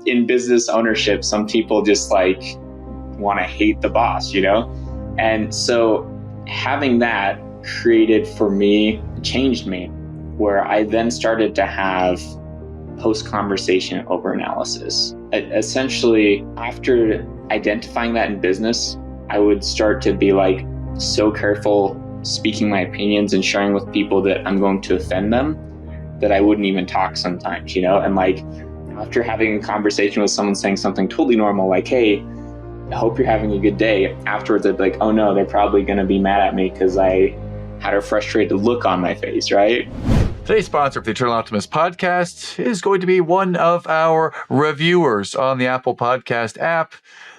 in business ownership, some people just like want to hate the boss, And so having that created for me, changed me, where I then started to have post-conversation over-analysis. Essentially, after identifying that in business, I would start to be like so careful speaking my opinions and sharing with people that I'm going to offend them that I wouldn't even talk sometimes, And like after having a conversation with someone saying something totally normal, like, hey, I hope you're having a good day. Afterwards, I'd be like, oh no, they're probably going to be mad at me because I had a frustrated look on my face, right? Today's sponsor of the Eternal Optimist podcast is going to be one of our reviewers on the Apple Podcast app.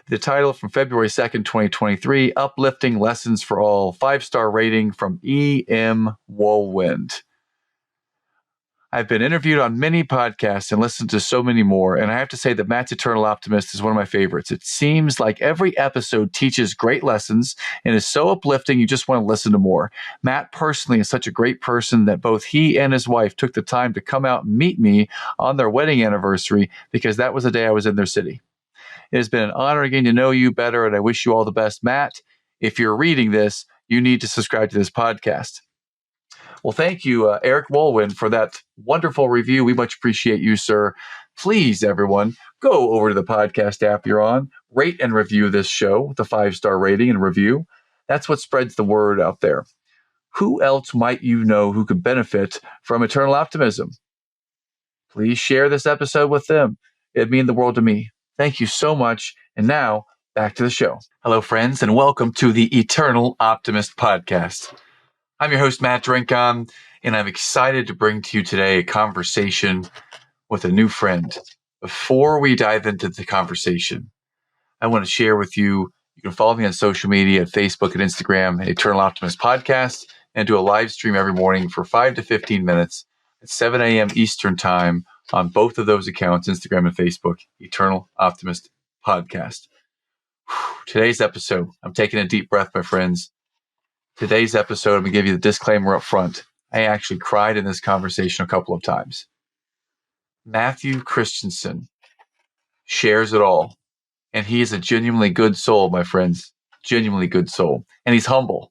The title from February 2nd, 2023, Uplifting Lessons for All, 5-star rating from E.M. Woolwind. I've been interviewed on many podcasts and listened to so many more, and I have to say that Matt's Eternal Optimist is one of my favorites. It seems like every episode teaches great lessons and is so uplifting you just want to listen to more. Matt personally is such a great person that both he and his wife took the time to come out and meet me on their wedding anniversary because that was the day I was in their city. It has been an honor getting to know you better, and I wish you all the best. Matt, if you're reading this, you need to subscribe to this podcast. Well, thank you, Eric Woolwind, for that wonderful review. We much appreciate you, sir. Please, everyone, go over to the podcast app you're on, rate and review this show with a 5-star rating and review. That's what spreads the word out there. Who else might you know who could benefit from Eternal Optimism? Please share this episode with them. It'd mean the world to me. Thank you so much. And now, back to the show. Hello, friends, and welcome to the Eternal Optimist podcast. I'm your host, Matt Rincon, and I'm excited to bring to you today a conversation with a new friend. Before we dive into the conversation, I want to share with you, you can follow me on social media at Facebook and Instagram, Eternal Optimist Podcast, and do a live stream every morning for 5 to 15 minutes at 7 a.m. Eastern Time on both of those accounts, Instagram and Facebook, Eternal Optimist Podcast. Today's episode, I'm taking a deep breath, my friends. Today's episode, I'm going to give you the disclaimer up front. I actually cried in this conversation a couple of times. Matthew Christensen shares it all. And he is a genuinely good soul, my friends. Genuinely good soul. And he's humble.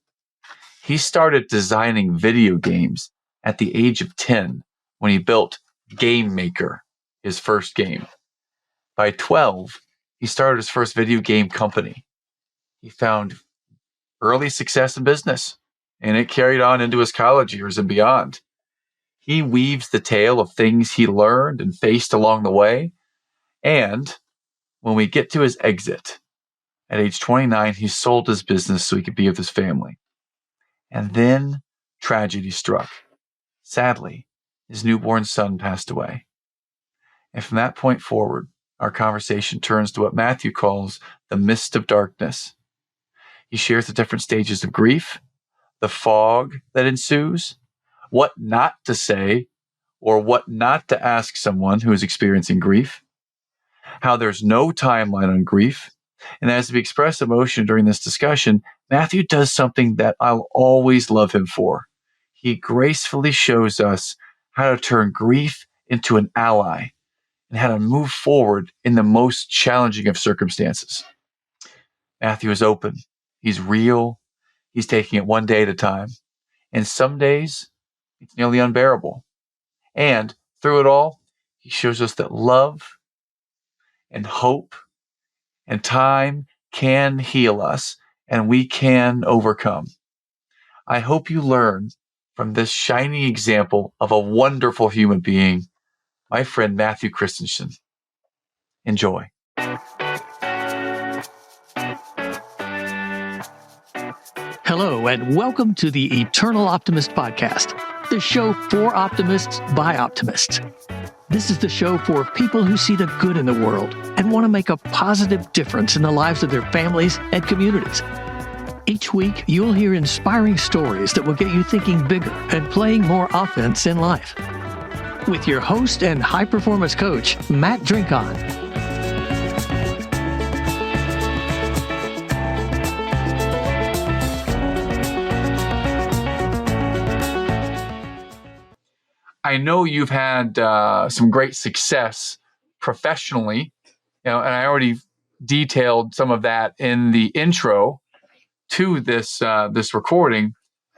He started designing video games at the age of 10 when he built Game Maker, his first game. By 12, he started his first video game company. He found early success in business, and it carried on into his college years and beyond. He weaves the tale of things he learned and faced along the way. And when we get to his exit, at age 29, he sold his business so he could be with his family. And then tragedy struck. Sadly, his newborn son passed away. And from that point forward, our conversation turns to what Matthew calls the mist of darkness. He shares the different stages of grief, the fog that ensues, what not to say or what not to ask someone who is experiencing grief, how there's no timeline on grief. And as we express emotion during this discussion, Matthew does something that I'll always love him for. He gracefully shows us how to turn grief into an ally and how to move forward in the most challenging of circumstances. Matthew is open. He's real. He's taking it one day at a time. And some days, it's nearly unbearable. And through it all, he shows us that love and hope and time can heal us, and we can overcome. I hope you learn from this shining example of a wonderful human being, my friend Matthew Christensen. Enjoy. Hello, and welcome to the Eternal Optimist podcast, the show for optimists by optimists. This is the show for people who see the good in the world and want to make a positive difference in the lives of their families and communities. Each week, you'll hear inspiring stories that will get you thinking bigger and playing more offense in life. With your host and high-performance coach, Matt Rincon. I know you've had some great success professionally, and I already detailed some of that in the intro to this recording.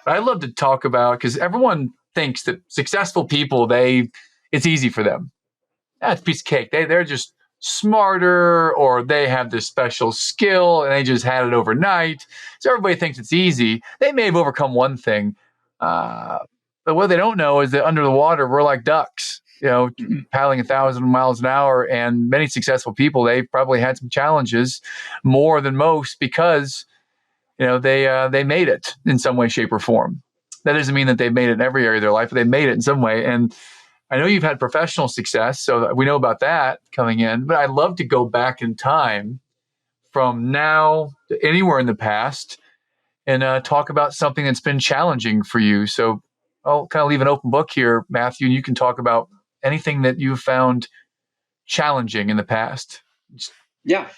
But I love to talk about, because everyone thinks that successful people, it's easy for them. That's a piece of cake. They're just smarter, or they have this special skill and they just had it overnight. So everybody thinks it's easy. They may have overcome one thing, but what they don't know is that under the water, we're like ducks, paddling 1,000 miles an hour. And many successful people, they've probably had some challenges, more than most, because they made it in some way, shape, or form. That doesn't mean that they've made it in every area of their life, but they made it in some way. And I know you've had professional success, so we know about that coming in, but I'd love to go back in time from now to anywhere in the past and talk about something that's been challenging for you. So I'll kind of leave an open book here, Matthew, and you can talk about anything that you've found challenging in the past. Just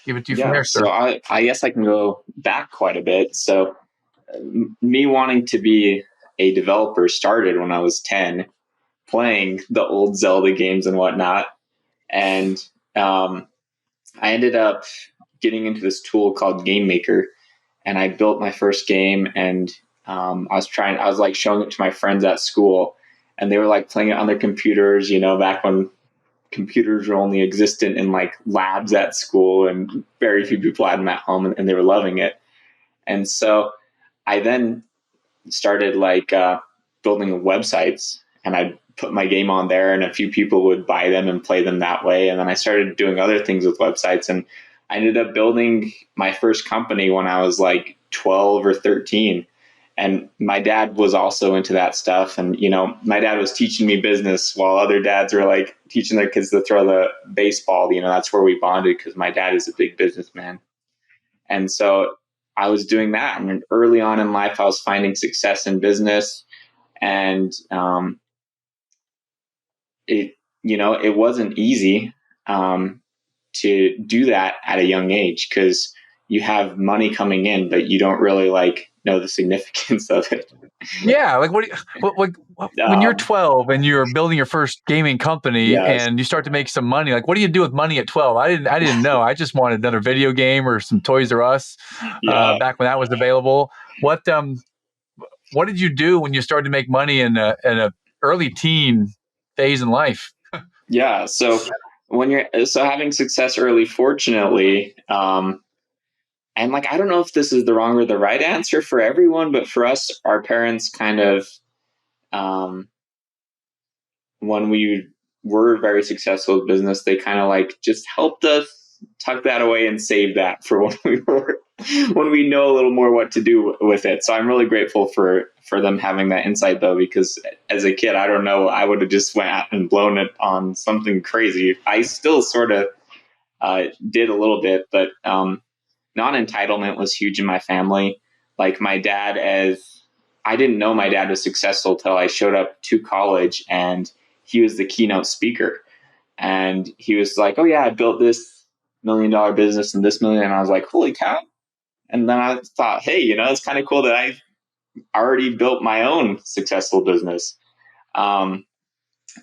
give it to you from there, sir. So I guess I can go back quite a bit. So me wanting to be a developer started when I was 10, playing the old Zelda games and whatnot. And I ended up getting into this tool called Game Maker, and I built my first game. And I was like showing it to my friends at school, and they were like playing it on their computers, back when computers were only existent in like labs at school, and very few people had them at home, and they were loving it. And so I then started building websites, and I'd put my game on there, and a few people would buy them and play them that way. And then I started doing other things with websites, and I ended up building my first company when I was like 12 or 13. And my dad was also into that stuff. And, my dad was teaching me business while other dads were like teaching their kids to throw the baseball. That's where we bonded, because my dad is a big businessman. And so I was doing that. And early on in life, I was finding success in business. And it wasn't easy to do that at a young age, because you have money coming in, but you don't really know the significance of it. Yeah, when you're 12 and you're building your first gaming company, yes. and you start to make some money, what do you do with money at 12? I didn't know. I just wanted another video game or some Toys R Us back when that was available. What did you do when you started to make money in a early teen phase in life? Yeah, so having success early, fortunately, and I don't know if this is the wrong or the right answer for everyone, but for us, our parents kind of, when we were very successful with business, they kind of just helped us tuck that away and save that for when we know a little more what to do with it. So I'm really grateful for them having that insight, though, because as a kid, I don't know, I would have just went out and blown it on something crazy. I still sort of did a little bit, but non-entitlement was huge in my family. My dad, I didn't know my dad was successful till I showed up to college, and he was the keynote speaker. And he was like, "Oh yeah, I built this $1 million business and this million." And I was like, "Holy cow." And then I thought, hey, it's kind of cool that I already built my own successful business.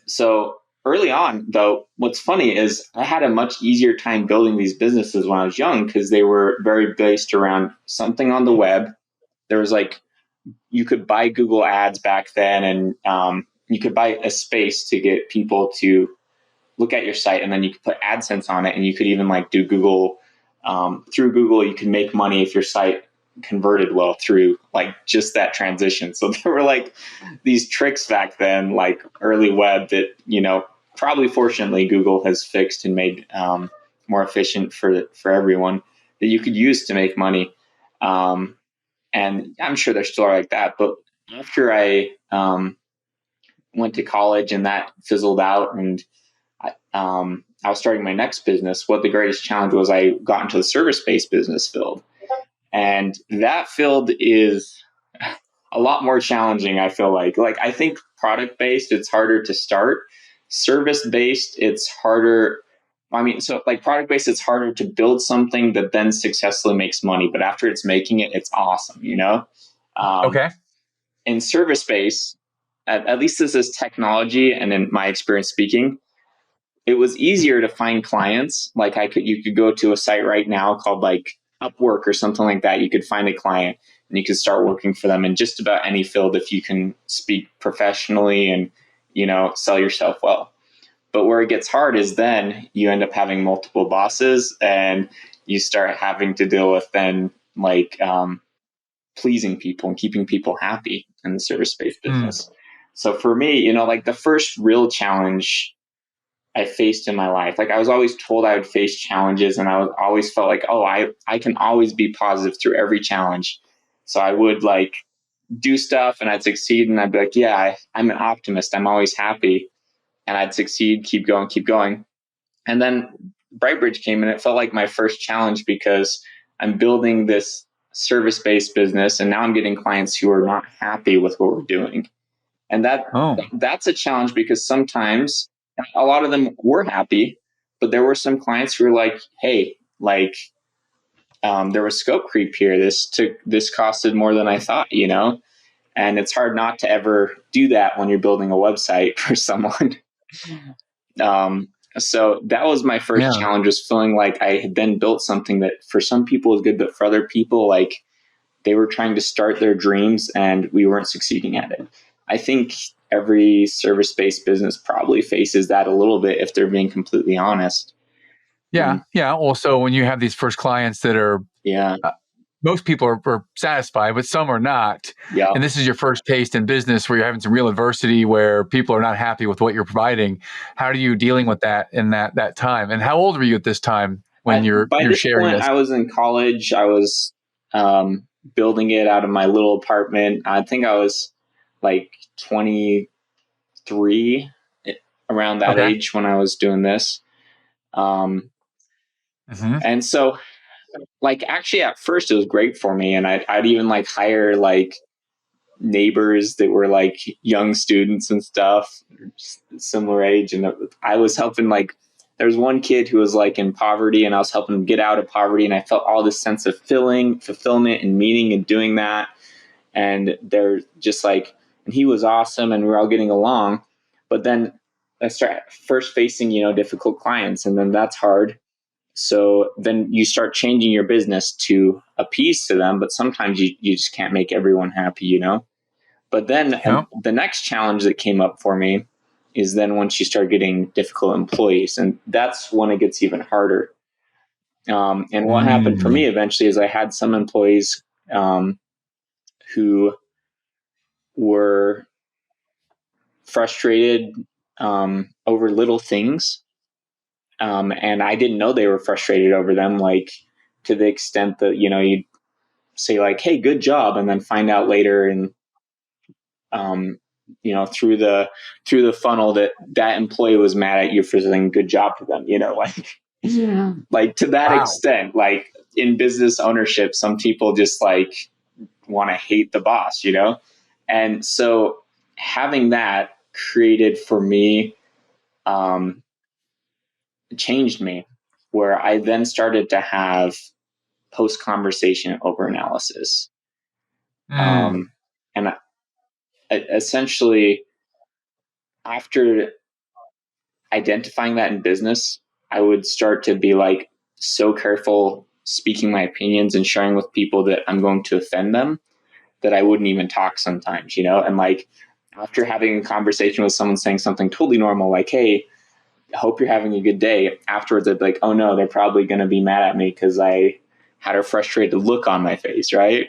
So early on, though, what's funny is I had a much easier time building these businesses when I was young, because they were very based around something on the web. There was you could buy Google ads back then, and you could buy a space to get people to look at your site, and then you could put AdSense on it, and you could even do Google. Through Google, you can make money if your site converted well through just that transition. So there were these tricks back then, early web, that probably fortunately Google has fixed and made more efficient for everyone, that you could use to make money. And I'm sure there still are like that. But after I went to college and that fizzled out, and I was starting my next business, what the greatest challenge was, I got into the service-based business field. And that field is a lot more challenging, I feel like. I think product-based, it's harder to start. Service-based, it's harder. Product-based, it's harder to build something that then successfully makes money. But after it's making it, it's awesome, Okay. In service-based, at least this is technology, and in my experience speaking, it was easier to find clients. Like you could go to a site right now called like Upwork or something like that. You could find a client and you could start working for them in just about any field if you can speak professionally and, sell yourself well. But where it gets hard is then you end up having multiple bosses and you start having to deal with then like pleasing people and keeping people happy in the service-based business. So for me, like the first real challenge I faced in my life, like I was always told I would face challenges, and always felt like, oh, I can always be positive through every challenge. So I would like do stuff and I'd succeed, and I'd be like, yeah, I'm an optimist. I'm always happy, and I'd succeed, keep going, keep going. And then Brightbridge came, and it felt like my first challenge because I'm building this service-based business, and now I'm getting clients who are not happy with what we're doing. And that's a challenge because sometimes a lot of them were happy, but there were some clients who were like, hey, like there was scope creep here. This costed more than I thought, and it's hard not to ever do that when you're building a website for someone. So that was my first challenge, was feeling like I had then built something that for some people was good, but for other people, like they were trying to start their dreams and we weren't succeeding at it. I think every service-based business probably faces that a little bit if they're being completely honest. Yeah. Yeah. Also, when you have these first clients that are, most people are satisfied, but some are not. Yeah. And this is your first taste in business where you're having some real adversity, where people are not happy with what you're providing. How are you dealing with that in that time? And how old were you at this time when you're sharing this? I was in college. I was building it out of my little apartment. I think I was like 23, around that age when I was doing this. And so, like, actually at first it was great for me. And I'd even like hire like neighbors that were like young students and stuff, similar age. And I was helping, like, there was one kid who was like in poverty, and I was helping him get out of poverty. And I felt all this sense of fulfillment and meaning in doing that. And they're just like, and he was awesome and we were all getting along. But then I start first facing, difficult clients, and then that's hard. So then you start changing your business to appease to them, but sometimes you just can't make everyone happy, But then the next challenge that came up for me is then once you start getting difficult employees, and that's when it gets even harder. And what happened for me eventually is I had some employees who were frustrated over little things. And I didn't know they were frustrated over them, like to the extent that, you'd say like, hey, good job. And then find out later and, through the funnel that employee was mad at you for saying good job to them, like to that extent. Like in business ownership, some people just like want to hate the boss, And so having that created for me, changed me, where I then started to have post-conversation over-analysis. And essentially, after identifying that in business, I would start to be like so careful speaking my opinions and sharing with people that I'm going to offend them that I wouldn't even talk sometimes, And like after having a conversation with someone saying something totally normal, like, hey, I hope you're having a good day. Afterwards, I'd be like, oh no, they're probably going to be mad at me because I had a frustrated look on my face, right?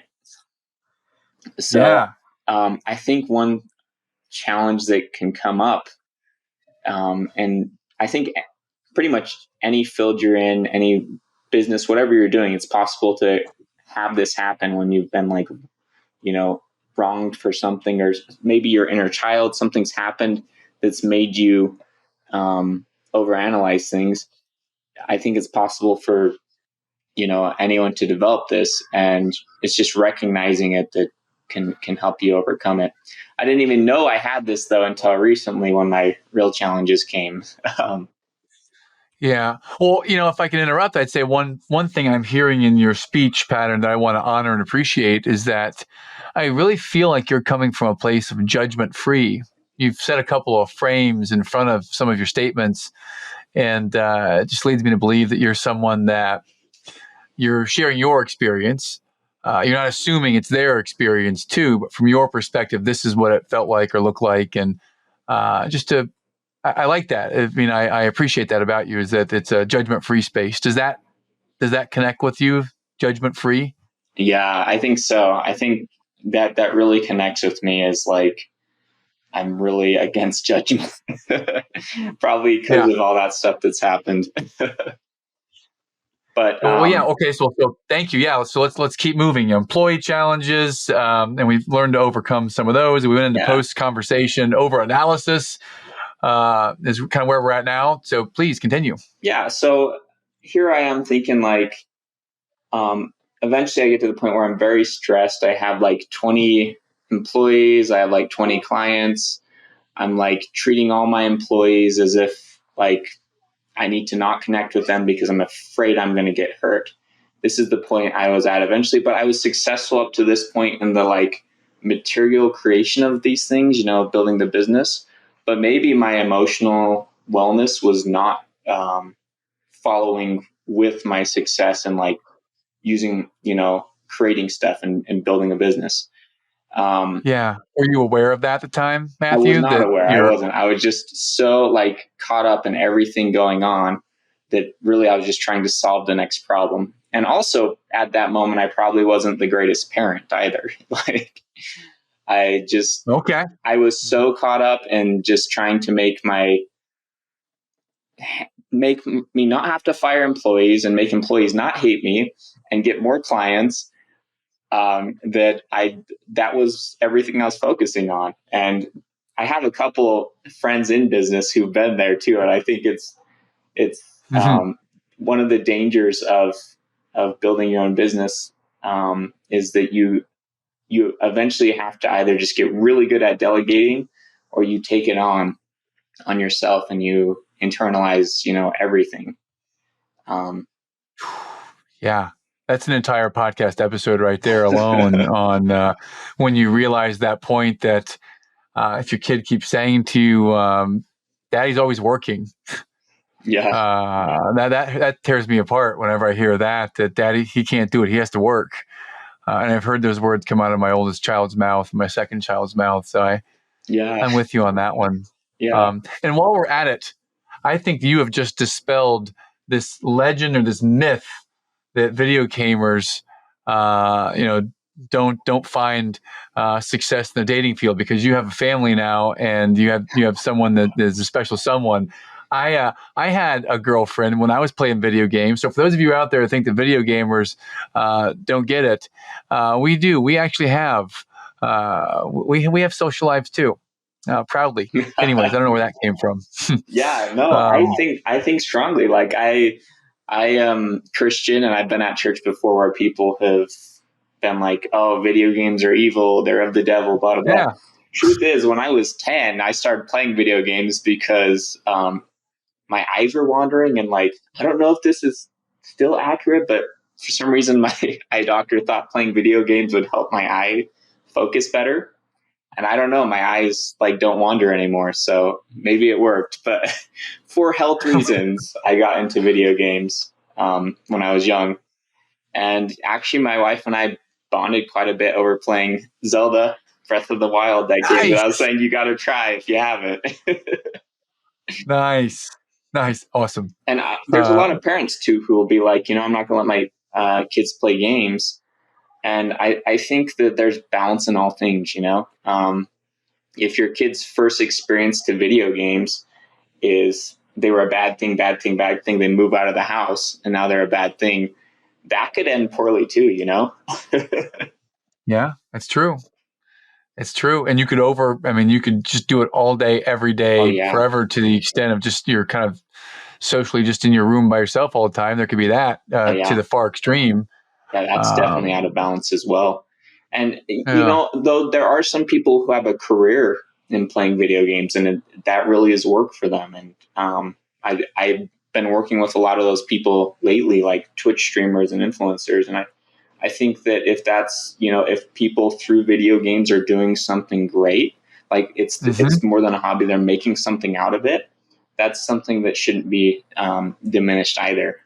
So I think one challenge that can come up, and I think pretty much any field you're in, any business, whatever you're doing, it's possible to have this happen when you've been like, wronged for something, or maybe your inner child, something's happened that's made you overanalyze things. I think it's possible for, anyone to develop this, and it's just recognizing it that can help you overcome it. I didn't even know I had this though until recently when my real challenges came. Yeah. Well, if I can interrupt, I'd say one thing I'm hearing in your speech pattern that I want to honor and appreciate is that I really feel like you're coming from a place of judgment free. You've set a couple of frames in front of some of your statements, And it just leads me to believe that you're someone that you're sharing your experience. You're not assuming it's their experience too, but from your perspective, this is what it felt like or looked like. And I like that. I mean, I appreciate that about you, is that it's a judgment-free space. Does that connect with you? Judgment-free? Yeah, I think so. I think that really connects with me, is like, I'm really against judgment, probably because Yeah. of all that stuff that's happened. But Well, yeah. Okay. So thank you. Yeah. So let's keep moving. Employee challenges, and we've learned to overcome some of those. We went into yeah, post conversation over analysis. Is kind of where we're at now. So please continue. yeah. So here I am thinking like, um, eventually I get to the point where I'm very stressed. I have like 20 employees. I have like 20 clients. I'm like treating all my employees as if like I need to not connect with them because I'm afraid I'm going to get hurt. This is the point I was at eventually, but I was successful up to this point in the like material creation of these things, building the business. But maybe my emotional wellness was not following with my success and like using, creating stuff and building a business. Yeah. Were you aware of that at the time, I was Matthew? not That aware. I you're wasn't. I was just so like caught up in everything going on that really I was just trying to solve the next problem. And also at that moment, I probably wasn't the greatest parent either. Like okay. I was so caught up in just trying to make me not have to fire employees and make employees not hate me and get more clients. That was everything I was focusing on. And I have a couple friends in business who've been there too, and I think it's Mhm. one of the dangers of building your own business, is that you eventually have to either just get really good at delegating, or you take it on yourself and you internalize everything. Um, Yeah. That's an entire podcast episode right there alone on when you realize that point that if your kid keeps saying to you, "Daddy's always working," yeah, that tears me apart whenever I hear that. That Daddy, he can't do it; he has to work. And I've heard those words come out of my oldest child's mouth, my second child's mouth. So yeah, I'm with you on that one. yeah, And while we're at it, I think you have just dispelled this legend or this myth that video gamers, you know, don't find success in the dating field because you have a family now and you have someone that is a special someone. I had a girlfriend when I was playing video games. So for those of you out there who think that video gamers don't get it, we do. We actually have we have social lives too, proudly. Anyways, I don't know where that came from. yeah. No, I um, think strongly. Like I am Christian, and I've been at church before where people have been like, "Oh, video games are evil; they're of the devil." Blah blah blah. yeah. Truth is, when I was 10, I started playing video games because my eyes were wandering, and like I don't know if this is still accurate, but for some reason my eye doctor thought playing video games would help my eye focus better. And I don't know, my eyes like don't wander anymore, so maybe it worked. But for health reasons, I got into video games when I was young, and actually, my wife and I bonded quite a bit over playing Zelda Breath of the Wild. That game that I was Nice. saying you got to try if you haven't. Nice. Nice. Awesome. And there's a Uh, lot of parents too who will be like, I'm not going to let my kids play games. And I think that there's balance in all things, if your kid's first experience to video games is they were a bad thing, bad thing, bad thing, they move out of the house and now they're a bad thing, that could end poorly too. yeah, that's true. It's true. And I mean, you could just do it all day, every Oh day, yeah. forever to the extent of just you're kind of socially just in your room by yourself all the time. There could be that Oh to yeah. the far extreme. Yeah, that's definitely out Um, of balance as well. And yeah. though there are some people who have a career in playing video games, and that really is work for them. And I've been working with a lot of those people lately, like Twitch streamers and influencers. And I think that if that's if people through video games are doing something great, like it's Hmm. more than a hobby, they're making something out of it. that's something that shouldn't be diminished either.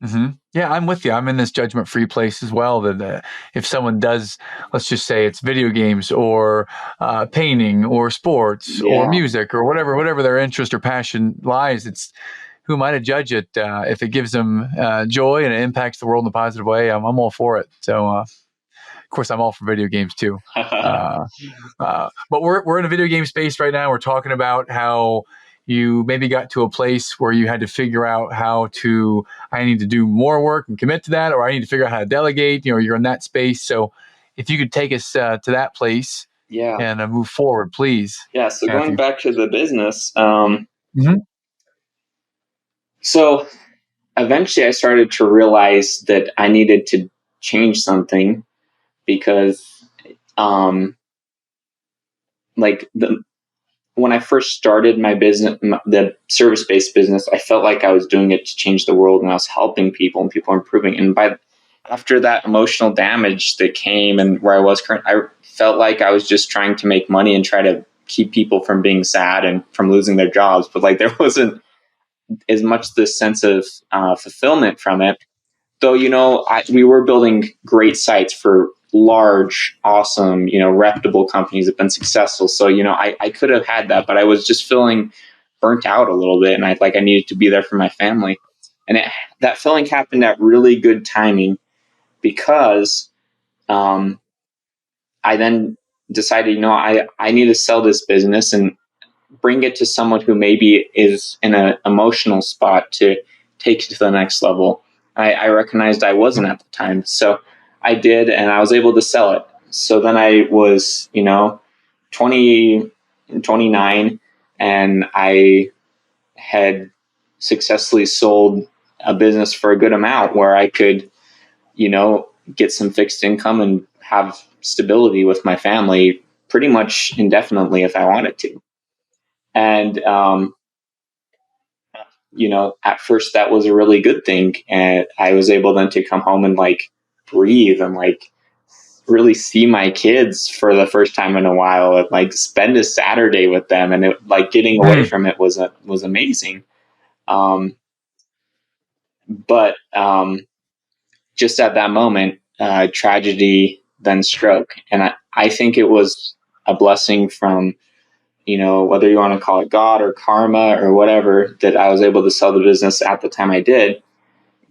Mm-hmm. Yeah, I'm with you. I'm in this judgment-free place as well. That if someone does, let's just say it's video games or painting or sports or Yeah. music or whatever their interest or passion lies, it's who am I to judge it? If it gives them joy and it impacts the world in a positive way, I'm all for it. So, of course, I'm all for video games too. But we're in a video game space right now. We're talking about how you maybe got to a place where you had to figure out I need to do more work and commit to that, or I need to figure out how to delegate. You're in that space. So if you could take us to that place Yeah. and move forward, please. Yeah. So going Matthew. back to the business, Mm-hmm. so eventually I started to realize that I needed to change something because, like when I first started my business, the service-based business, I felt like I was doing it to change the world and I was helping people and people were improving. And after that emotional damage that came and where I was current, I felt like I was just trying to make money and try to keep people from being sad and from losing their jobs. But like there wasn't as much this sense of fulfillment from it. Though, we were building great sites for large, awesome, reputable companies that have been successful. So, I could have had that, but I was just feeling burnt out a little bit. And I needed to be there for my family. And that feeling happened at really good timing because I then decided, I need to sell this business and bring it to someone who maybe is in an emotional spot to take it to the next level. I recognized I wasn't at the time. So I did, and I was able to sell it. So then I was, 20, 29, and I had successfully sold a business for a good amount where I could, get some fixed income and have stability with my family pretty much indefinitely if I wanted to. And, at first that was a really good thing. And I was able then to come home and breathe and really see my kids for the first time in a while and spend a Saturday with them. And getting away from it was amazing. But just at that moment, tragedy then struck. And I think it was a blessing from, whether you want to call it God or karma or whatever, that I was able to sell the business at the time I did,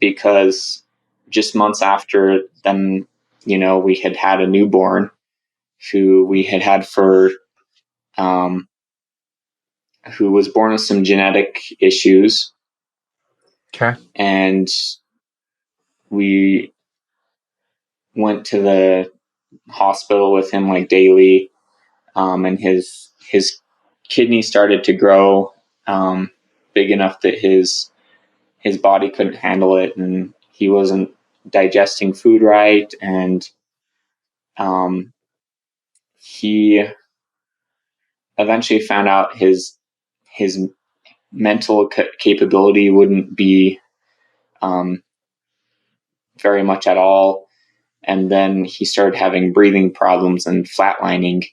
because just months after then, we had a newborn who we had for, who was born with some genetic issues. Okay. And we went to the hospital with him daily. And his kidney started to grow, big enough that his body couldn't handle it, and he wasn't digesting food right, and he eventually found out his mental capability wouldn't be very much at all, and then he started having breathing problems and flatlining,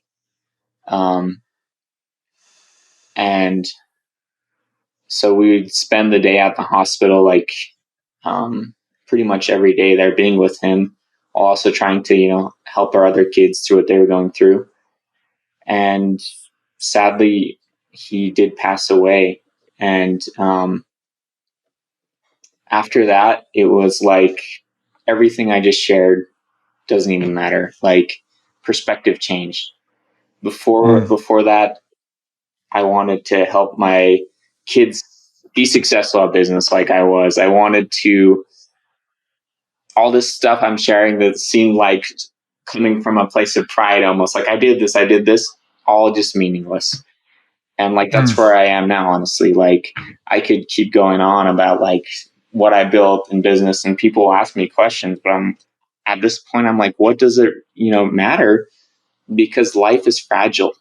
and so we would spend the day at the hospital, pretty much every day there, being with him, while also trying to, help our other kids through what they were going through. And sadly, he did pass away. And after that, it was like everything I just shared doesn't even matter. Perspective changed. Before that, I wanted to help my kids be successful at business like I was. I wanted to, all this stuff I'm sharing that seemed like coming from a place of pride, almost like I did this, all just meaningless. And that's where I am now, honestly. I could keep going on about what I built in business, and people ask me questions, but at this point, I'm like, what does it, matter? Because life is fragile.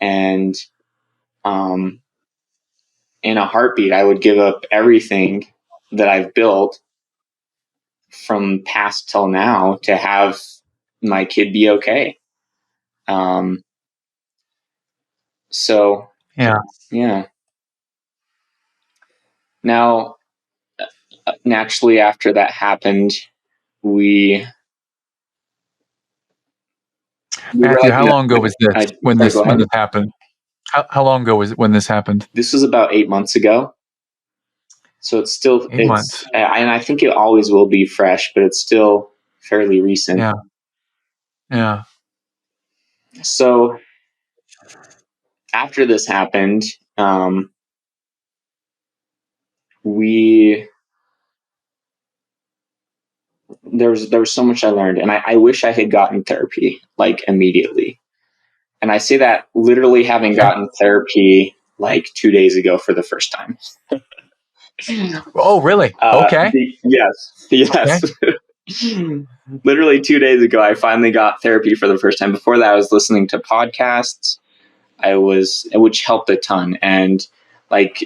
And in a heartbeat, I would give up everything that I've built from past till now to have my kid be okay. So Yeah. yeah. Now, naturally, after that happened, we Matthew, how long ago was this when sorry, go ahead. this happened? How long ago was it when this happened? This was about 8 months ago. So it's still, 8 months. and I think it always will be fresh, but it's still fairly recent. Yeah. Yeah. So after this happened, there was so much I learned, and I wish I had gotten therapy like immediately. And I say that literally having gotten therapy like 2 days ago for the first time. Oh, really? Okay. Yes. Okay. Literally 2 days ago, I finally got therapy for the first time. Before that, I was listening to podcasts. Which helped a ton. And like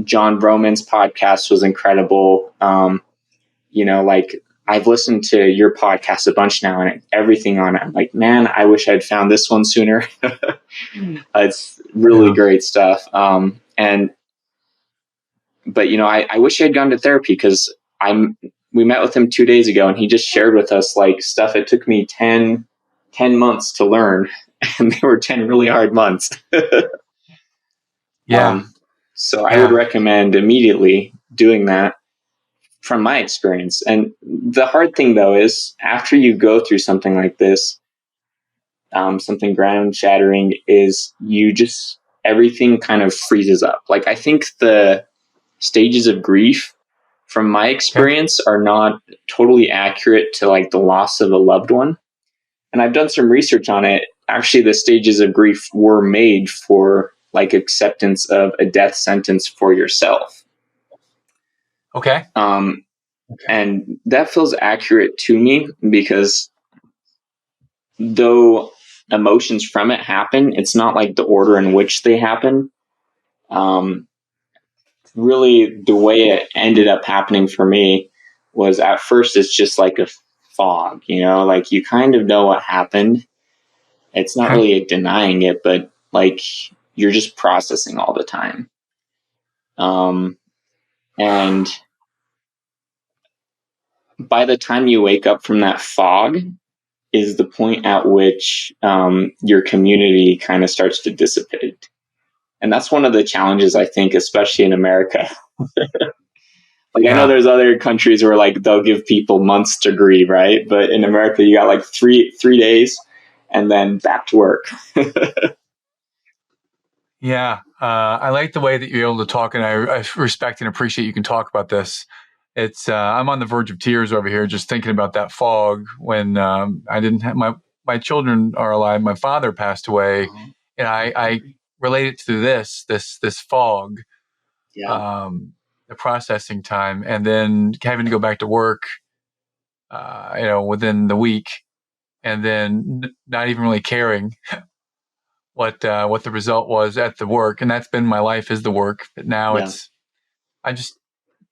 John Broman's podcast was incredible. Like I've listened to your podcast a bunch now, and everything on it, I'm like, man, I wish I'd found this one sooner. It's really great stuff. But I wish I had gone to therapy, because we met with him 2 days ago, and he just shared with us like stuff it took me 10 months to learn, and they were 10 really hard months. Yeah. So I would recommend immediately doing that from my experience. And the hard thing though is, after you go through something like this, something ground shattering, is everything kind of freezes up. Like I think the stages of grief, from my experience, are not totally accurate to like the loss of a loved one. And I've done some research on it. Actually, the stages of grief were made for like acceptance of a death sentence for yourself. Okay. And that feels accurate to me, because though emotions from it happen, it's not like the order in which they happen. Really, the way it ended up happening for me was, at first it's just like a fog, like you kind of know what happened. It's not really denying it, but like you're just processing all the time. And by the time you wake up from that fog is the point at which your community kind of starts to dissipate. And that's one of the challenges, I think, especially in America. I know there's other countries where like they'll give people months to grieve, right? But in America, you got like three days and then back to work. Yeah. I like the way that you're able to talk, and I respect and appreciate you can talk about this. It's I'm on the verge of tears over here just thinking about that fog when I didn't have my children are alive. My father passed away, and I relate it to this fog, the processing time, and then having to go back to work, within the week, and then not even really caring what the result was at the work. And that's been my life, is the work. But now I just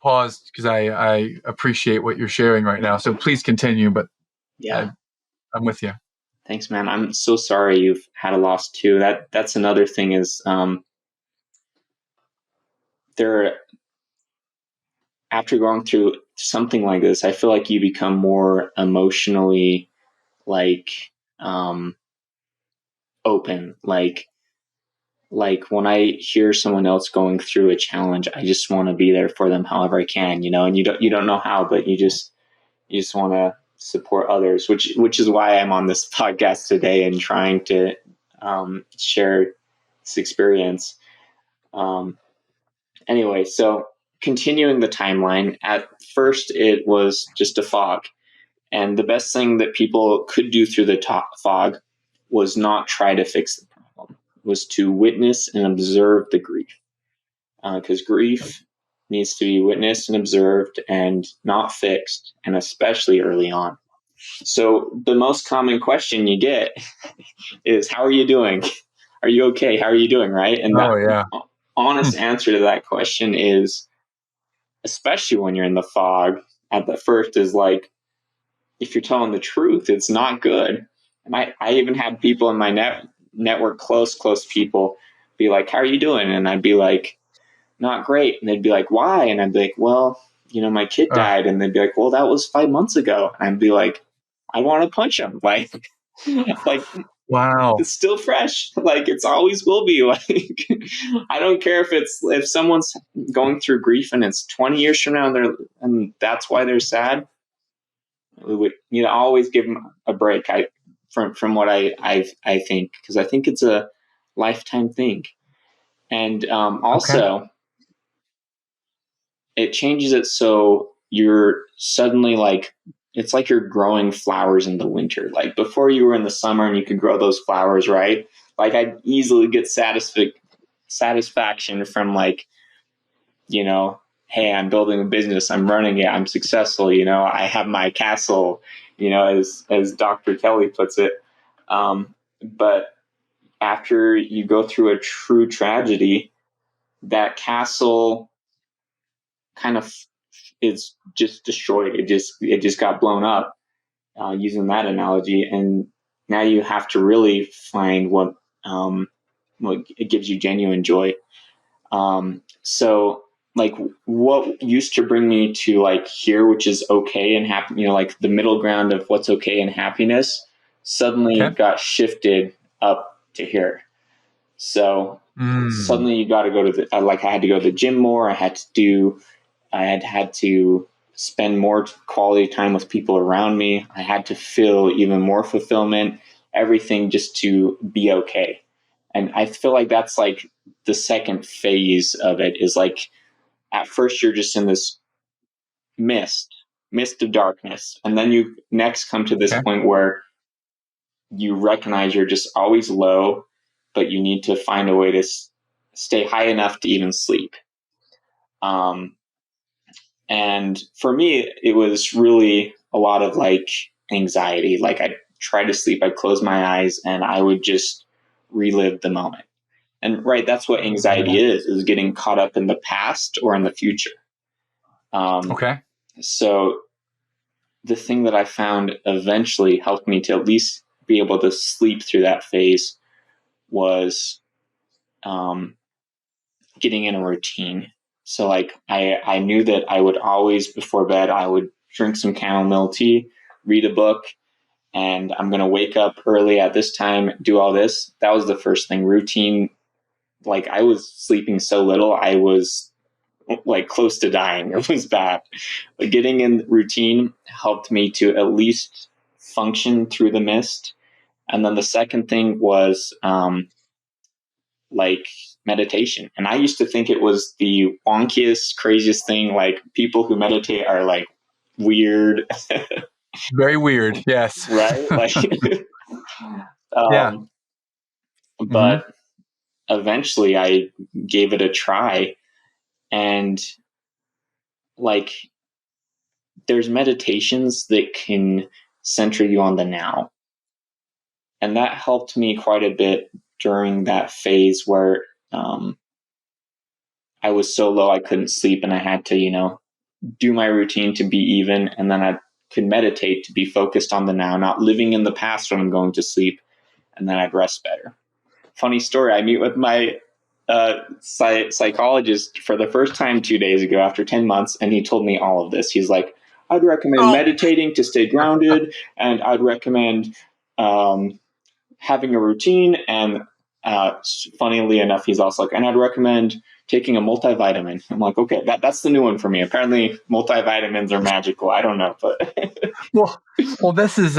paused because I appreciate what you're sharing right now. So please continue, but I'm with you. Thanks, man. I'm so sorry you've had a loss too. That's another thing is after going through something like this, I feel like you become more emotionally like open. Like when I hear someone else going through a challenge, I just want to be there for them however I can, and you don't know how, but you just want to support others, which is why I'm on this podcast today and trying to share this experience. Anyway, so continuing the timeline, at first it was just a fog. And the best thing that people could do through the fog was not try to fix the problem, was to witness and observe the grief. Because grief needs to be witnessed and observed and not fixed, and especially early on. So the most common question you get is, how are you doing? Are you okay? How are you doing? Right? And the honest answer to that question is, especially when you're in the fog at the first, is like, if you're telling the truth, it's not good. And I even had people in my network, close people, be like, how are you doing? And I'd be like, not great. And they'd be like, why? And I'd be like, well, my kid died. And they'd be like, well, that was 5 months ago. And I'd be like, I want to punch him. Like, wow. it's still fresh. Like, it's always will be. Like, I don't care if someone's going through grief and it's 20 years from now and that's why they're sad. Always give them a break. From what I think, because I think it's a lifetime thing. And also, it changes it so you're suddenly like, it's like you're growing flowers in the winter. Like before you were in the summer and you could grow those flowers, right? Like I'd easily get satisfaction from like, hey, I'm building a business, I'm running it, I'm successful, I have my castle, as Dr. Kelly puts it. But after you go through a true tragedy, that castle kind of is just destroyed. It just got blown up, using that analogy. And now you have to really find what it gives you genuine joy. So like what used to bring me to like here, which is okay and happy, like the middle ground of what's okay and happiness, suddenly got shifted up to here. So suddenly you got to go to I had to go to the gym more. I had to spend more quality time with people around me. I had to feel even more fulfillment, everything just to be okay. And I feel like that's like the second phase of it is like, at first you're just in this mist of darkness. And then you next come to this point where you recognize you're just always low, but you need to find a way to stay high enough to even sleep. And for me, it was really a lot of like anxiety. Like I'd try to sleep, I'd close my eyes and I would just relive the moment. And right, that's what anxiety is getting caught up in the past or in the future. So the thing that I found eventually helped me to at least be able to sleep through that phase was getting in a routine. So like I knew that I would always, before bed, I would drink some chamomile tea, read a book, and I'm going to wake up early at this time, do all this. That was the first thing. Routine. Like I was sleeping so little, I was like close to dying. It was bad. But getting in routine helped me to at least function through the mist. And then the second thing was like meditation. And I used to think it was the wonkiest, craziest thing. Like people who meditate are like weird. Very weird. Yes. Right. Like, but eventually I gave it a try, and like there's meditations that can center you on the now. And that helped me quite a bit during that phase where I was so low I couldn't sleep and I had to, do my routine to be even. And then I could meditate to be focused on the now, not living in the past when I'm going to sleep. And then I'd rest better. Funny story. I meet with my psychologist for the first time 2 days ago after 10 months. And he told me all of this. He's like, I'd recommend meditating to stay grounded. And I'd recommend having a routine. And funnily enough, he's also like, and I'd recommend taking a multivitamin. I'm like, okay, that's the new one for me. Apparently multivitamins are magical. I don't know, but well, this is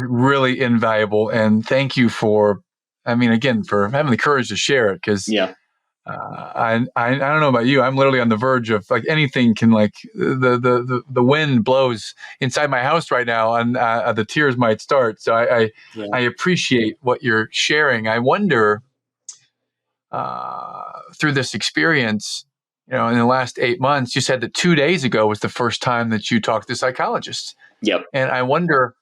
really invaluable. And thank you for having the courage to share it. Cause I don't know about you. I'm literally on the verge of like anything can like the wind blows inside my house right now and the tears might start. So I appreciate what you're sharing. I wonder, through this experience, in the last 8 months, you said that 2 days ago was the first time that you talked to a psychologist. Yep. And I wonder,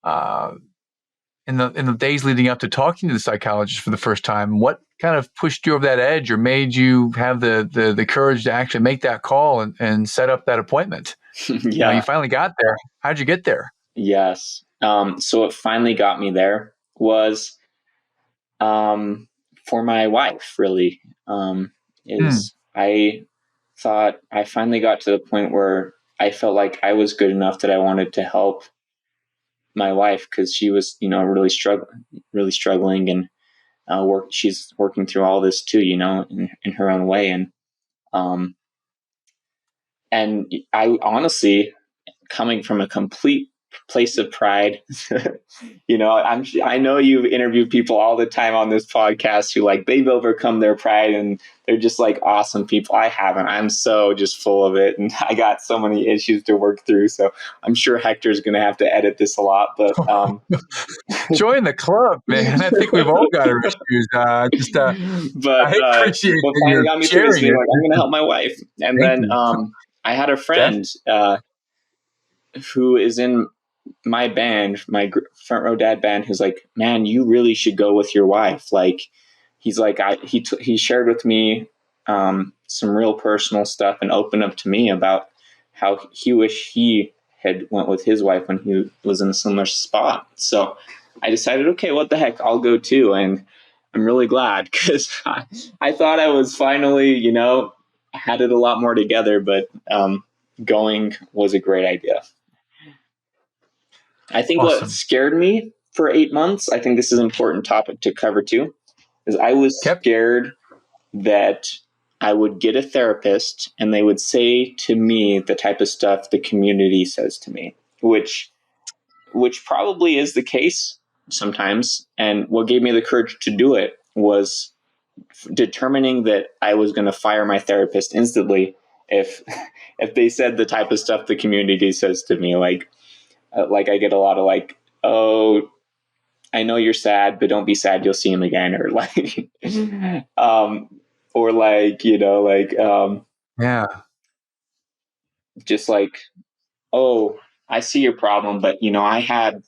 in the days leading up to talking to the psychologist for the first time, what kind of pushed you over that edge or made you have the courage to actually make that call and set up that appointment? You finally got there. How'd you get there? Yes. So what finally got me there was for my wife, really. I thought I finally got to the point where I felt like I was good enough that I wanted to help my wife, because she was, really struggling, and she's working through all this too, in her own way. Um, and I honestly, coming from a complete place of pride, I know you've interviewed people all the time on this podcast who like they've overcome their pride and they're just like awesome people. I haven't. I'm so just full of it, and I got so many issues to work through. So I'm sure Hector's going to have to edit this a lot, but join the club, man. I think we've all got our issues. but I appreciate what that finally you're got me through is sharing being it. like, I'm going to help my wife. And Thank then you. I had a friend who is in my band, my front row dad band, who's like, man, you really should go with your wife. Like, he's like, he shared with me some real personal stuff and opened up to me about how he wished he had went with his wife when he was in a similar spot. So I decided, okay, what the heck, I'll go too. And I'm really glad, because I thought I was finally, had it a lot more together, but going was a great idea. I think what Awesome. scared me for 8 months, I think this is an important topic to cover too, is I was scared that I would get a therapist and they would say to me the type of stuff the community says to me, which probably is the case sometimes. And what gave me the courage to do it was determining that I was going to fire my therapist instantly if they said the type of stuff the community says to me. Like I get a lot of like, oh, I know you're sad, but don't be sad, you'll see him again, or like or like, Yeah. just like, oh, I see your problem, but I had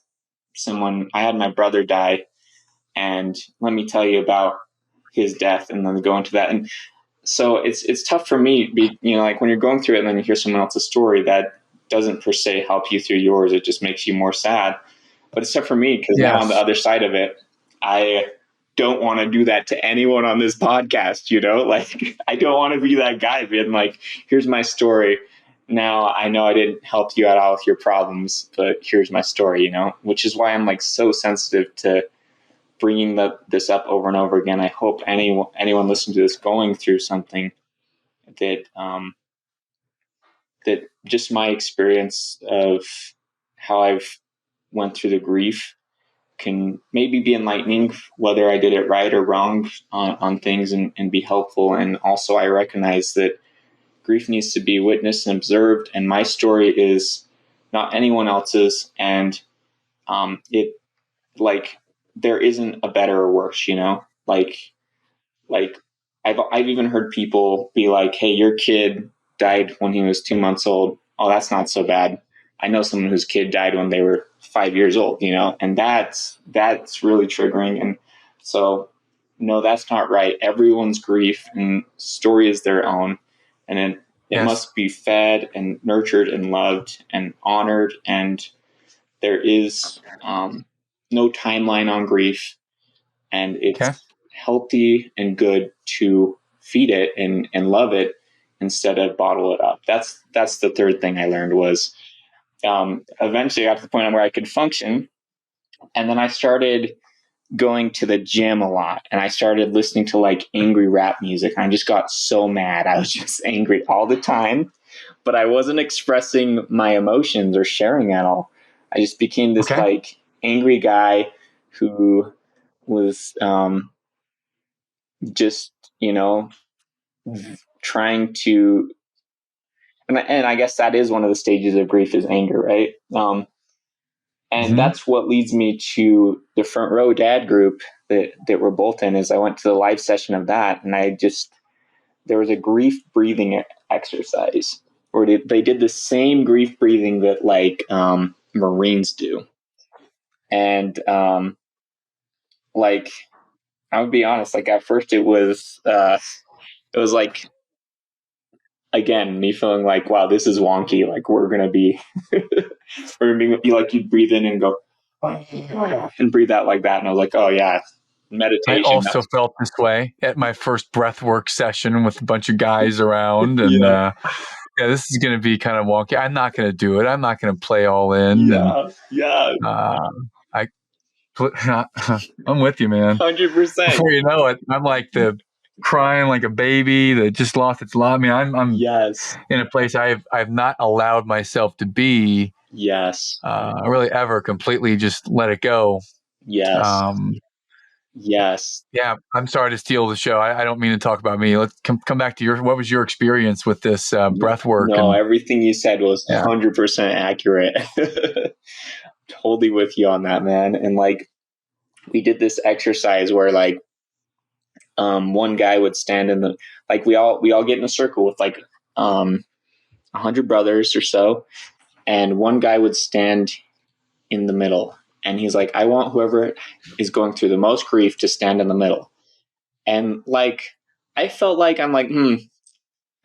my brother die, and let me tell you about his death, and then go into that. And so it's tough for me, like when you're going through it and then you hear someone else's story that doesn't per se help you through yours, it just makes you more sad. But it's tough for me because now on the other side of it, I don't want to do that to anyone on this podcast, like I don't want to be that guy being like, here's my story. Now I know I didn't help you at all with your problems, but here's my story, which is why I'm like so sensitive to bringing this up over and over again. I hope anyone listening to this going through something that that just my experience of how I've went through the grief can maybe be enlightening, whether I did it right or wrong on things, and be helpful. And also I recognize that grief needs to be witnessed and observed. And my story is not anyone else's. And it like, there isn't a better or worse, like I've even heard people be like, hey, your kid died when he was 2 months old. Oh, that's not so bad. I know someone whose kid died when they were 5 years old, and that's really triggering. And so, no, that's not right. Everyone's grief and story is their own. And it must be fed and nurtured and loved and honored. And there is no timeline on grief. And it's healthy and good to feed it and love it instead of bottle it up. That's the third thing I learned was eventually I got to the point where I could function. And then I started going to the gym a lot, and I started listening to like angry rap music. I just got so mad. I was just angry all the time, but I wasn't expressing my emotions or sharing at all. I just became this like angry guy who was just, trying to, and I guess that is one of the stages of grief is anger, right? And that's what leads me to the front row dad group that we're both in. Is I went to the live session of that, and there was a grief breathing exercise where they did the same grief breathing that like Marines do. And like, I would be honest, like at first it was like, again, me feeling like, wow, this is wonky. Like we're going to be like, you breathe in and go and breathe out like that. And I was like, oh yeah, I meditation. also felt this way at my first breathwork session with a bunch of guys around, and Yeah. yeah, this is going to be kind of wonky. I'm not going to do it. I'm not going to play all in, and Yeah. I I'm with you, man. 100%. Before you know it, I'm like crying like a baby that just lost its love. I mean, I'm Yes. in a place I've not allowed myself to be Yes. really ever completely just let it go. Yes. Yes. Yeah, I'm sorry to steal the show. I don't mean to talk about me. Let's come back to what was your experience with this breath work? No, And everything you said was 100% accurate. Totally with you on that, man. And like, we did this exercise where like, one guy would stand in the, like we all get in a circle with like 100 brothers or so, and one guy would stand in the middle, and he's like, I want whoever is going through the most grief to stand in the middle. And like, I felt like I'm like,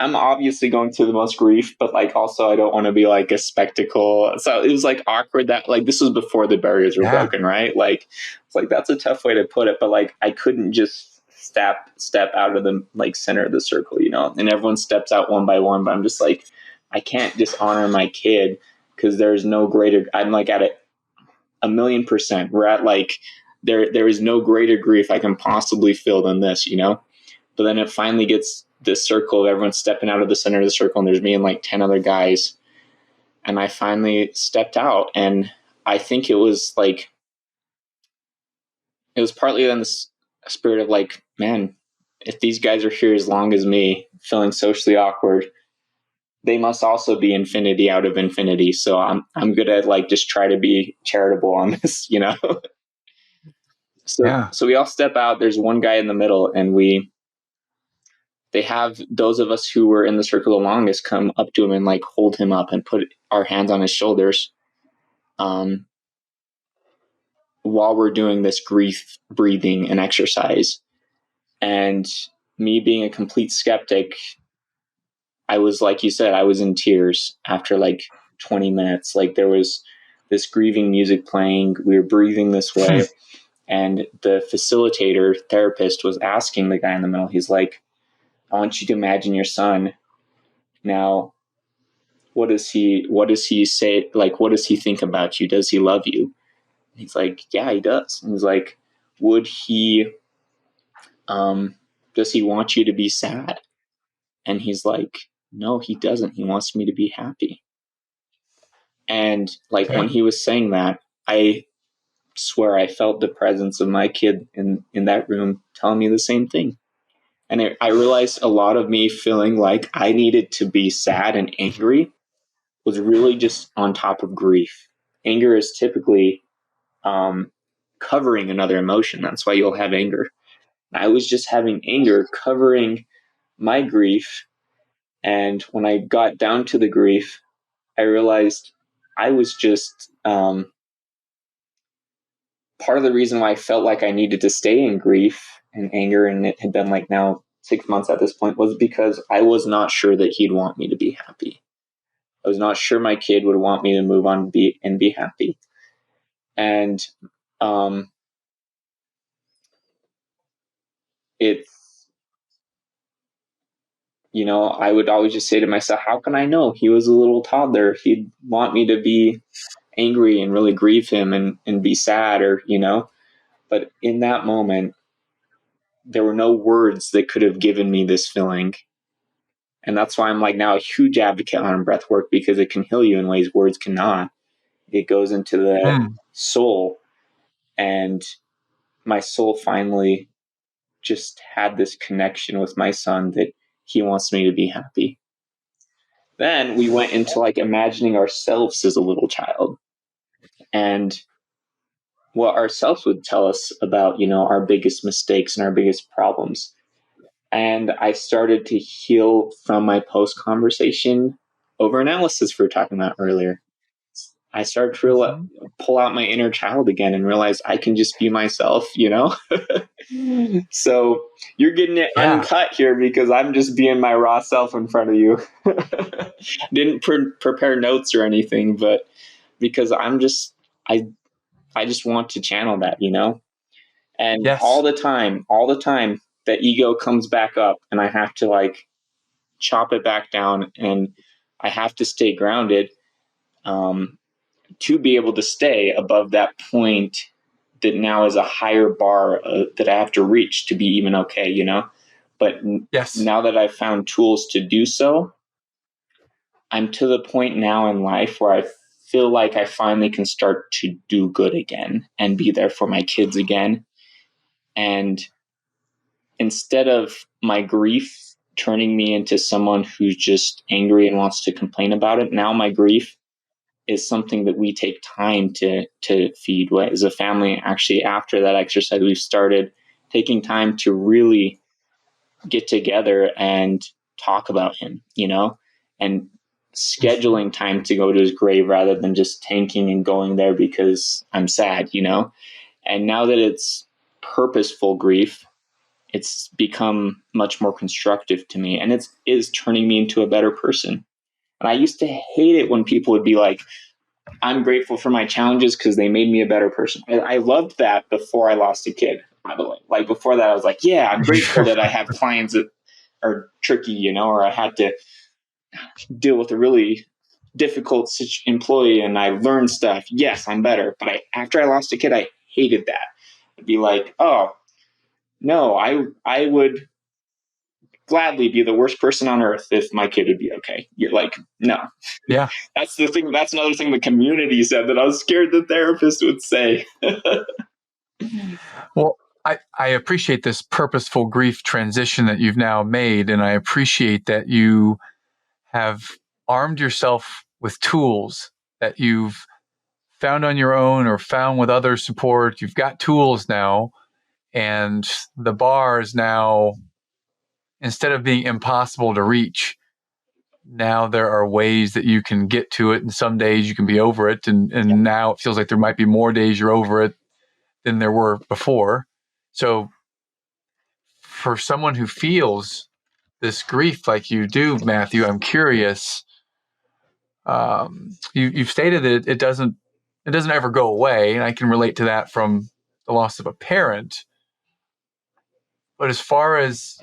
I'm obviously going through the most grief, but like also I don't want to be like a spectacle. So it was like awkward that like this was before the barriers were broken, right? Like it's like that's a tough way to put it, but like I couldn't just step out of the like center of the circle, you know, and everyone steps out one by one, but I'm just like, I can't dishonor my kid because there's no greater, I'm like at it 1,000,000%. We're at like, there is no greater grief I can possibly feel than this, you know? But then it finally gets this circle of everyone stepping out of the center of the circle, and there's me and like 10 other guys. And I finally stepped out, and I think it was like, it was partly in the spirit of like, man, if these guys are here as long as me, feeling socially awkward, they must also be infinity out of infinity. So I'm good at like just try to be charitable on this, you know? So we all step out. There's one guy in the middle, and they have those of us who were in the circle the longest come up to him and like hold him up and put our hands on his shoulders, while we're doing this grief breathing and exercise. And me being a complete skeptic, I was, like you said, I was in tears after like 20 minutes. Like there was this grieving music playing. We were breathing this way. And the facilitator therapist was asking the guy in the middle, he's like, I want you to imagine your son. Now, what does he say? Like, what does he think about you? Does he love you? And he's like, yeah, he does. And he's like, would he, does he want you to be sad? And he's like, no, he doesn't. He wants me to be happy. And like when he was saying that, I swear I felt the presence of my kid in that room telling me the same thing. And I realized a lot of me feeling like I needed to be sad and angry was really just on top of grief. Anger is typically covering another emotion. That's why you'll have anger. I was just having anger covering my grief. And when I got down to the grief, I realized I was just part of the reason why I felt like I needed to stay in grief and anger, and it had been like now 6 months at this point, was because I was not sure that he'd want me to be happy. I was not sure my kid would want me to move on and be happy. And it's, you know, I would always just say to myself, how can I know? He was a little toddler. He'd want me to be angry and really grieve him and be sad, or, you know. But in that moment, there were no words that could have given me this feeling. And that's why I'm like now a huge advocate on breath work, because it can heal you in ways words cannot. It goes into the soul. And my soul finally just had this connection with my son that he wants me to be happy. Then we went into like imagining ourselves as a little child and what ourselves would tell us about, you know, our biggest mistakes and our biggest problems. And I started to heal from my post conversation over analysis we were talking about earlier. I started to pull out my inner child again and realize I can just be myself, you know? So you're getting it uncut here because I'm just being my raw self in front of you. Didn't prepare notes or anything, but because I just want to channel that, you know? And Yes. all the time, the ego comes back up and I have to like chop it back down, and I have to stay grounded to be able to stay above that point that now is a higher bar that I have to reach to be even okay, you know? But Yes. now that I've found tools to do so, I'm to the point now in life where I feel like I finally can start to do good again and be there for my kids again. And instead of my grief turning me into someone who's just angry and wants to complain about it, now my grief is something that we take time to feed. As a family, actually, after that exercise, we've started taking time to really get together and talk about him, you know, and scheduling time to go to his grave rather than just tanking and going there because I'm sad, you know. And now that it's purposeful grief, it's become much more constructive to me, and it is turning me into a better person. And I used to hate it when people would be like, I'm grateful for my challenges because they made me a better person. I loved that before I lost a kid, by the way. Like before that, I was like, yeah, I'm grateful that I have clients that are tricky, you know, or I had to deal with a really difficult employee and I learned stuff. Yes, I'm better. But after I lost a kid, I hated that. I'd be like, oh, no, I would gladly be the worst person on earth if my kid would be okay. You're like, no. Yeah. That's the thing. That's another thing the community said that I was scared the therapist would say. Well, I appreciate this purposeful grief transition that you've now made. And I appreciate that you have armed yourself with tools that you've found on your own or found with other support. You've got tools now, and the bar is now, instead of being impossible to reach, now there are ways that you can get to it. And some days you can be over it. And now it feels like there might be more days you're over it than there were before. So for someone who feels this grief like you do, Matthew, I'm curious. You've stated that it doesn't ever go away, and I can relate to that from the loss of a parent. But as far as